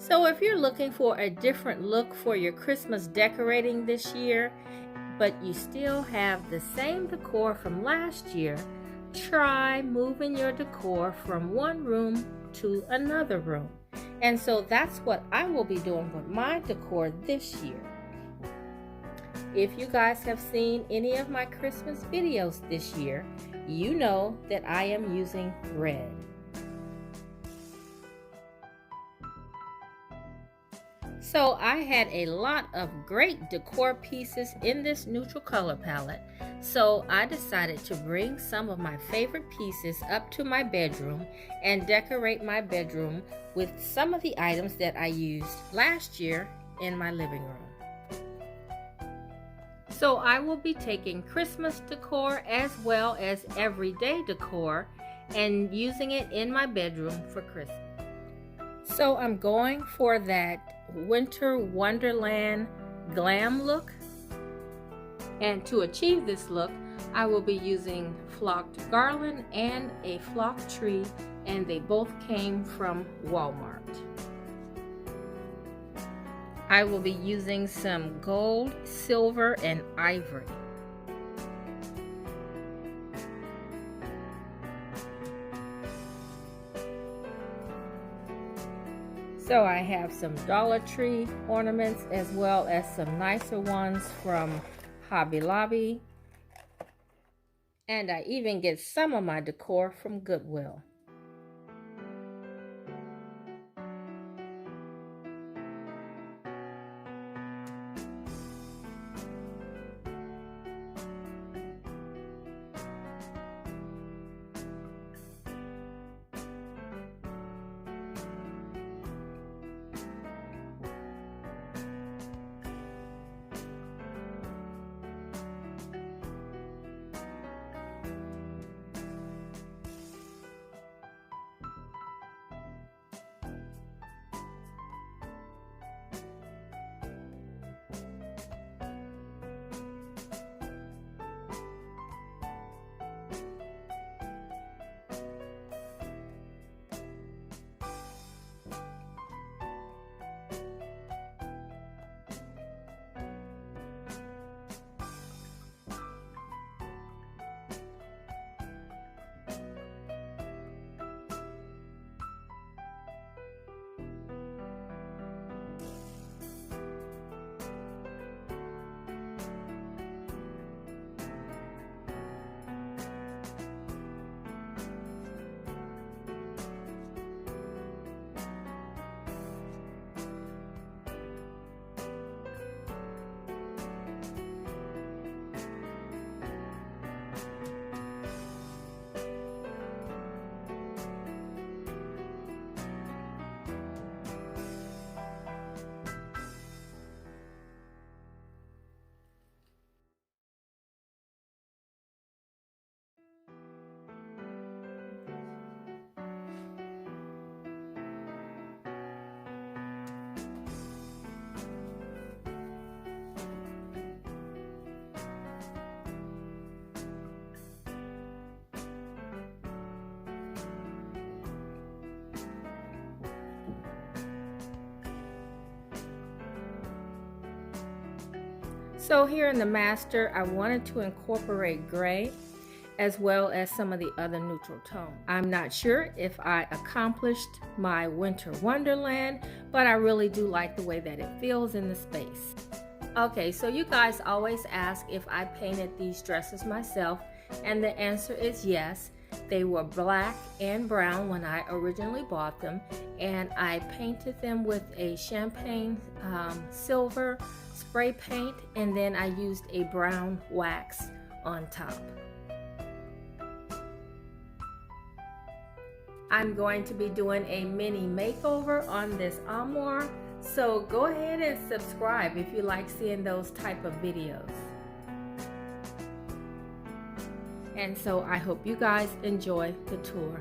So if you're looking for a different look for your Christmas decorating this year, but you still have the same decor from last year, try moving your decor from one room to another room. And so that's what I will be doing with my decor this year. If you guys have seen any of my Christmas videos this year, you know that I am using red. So I had a lot of great decor pieces in this neutral color palette, so I decided to bring some of my favorite pieces up to my bedroom and decorate my bedroom with some of the items that I used last year in my living room. So I will be taking Christmas decor as well as everyday decor and using it in my bedroom for Christmas. So I'm going for that Winter Wonderland glam look, and to achieve this look I will be using flocked garland and a flocked tree, and they both came from Walmart. I will be using some gold, silver, and ivory. So I have some Dollar Tree ornaments as well as some nicer ones from Hobby Lobby. And I even get some of my decor from Goodwill. So here in the master, I wanted to incorporate gray as well as some of the other neutral tones. I'm not sure if I accomplished my Winter Wonderland, but I really do like the way that it feels in the space. Okay, so you guys always ask if I painted these dresses myself, and the answer is yes. They were black and brown when I originally bought them, and I painted them with a champagne silver spray paint, and then I used a brown wax on top. I'm going to be doing a mini makeover on this armoire, so go ahead and subscribe if you like seeing those type of videos. And so I hope you guys enjoy the tour.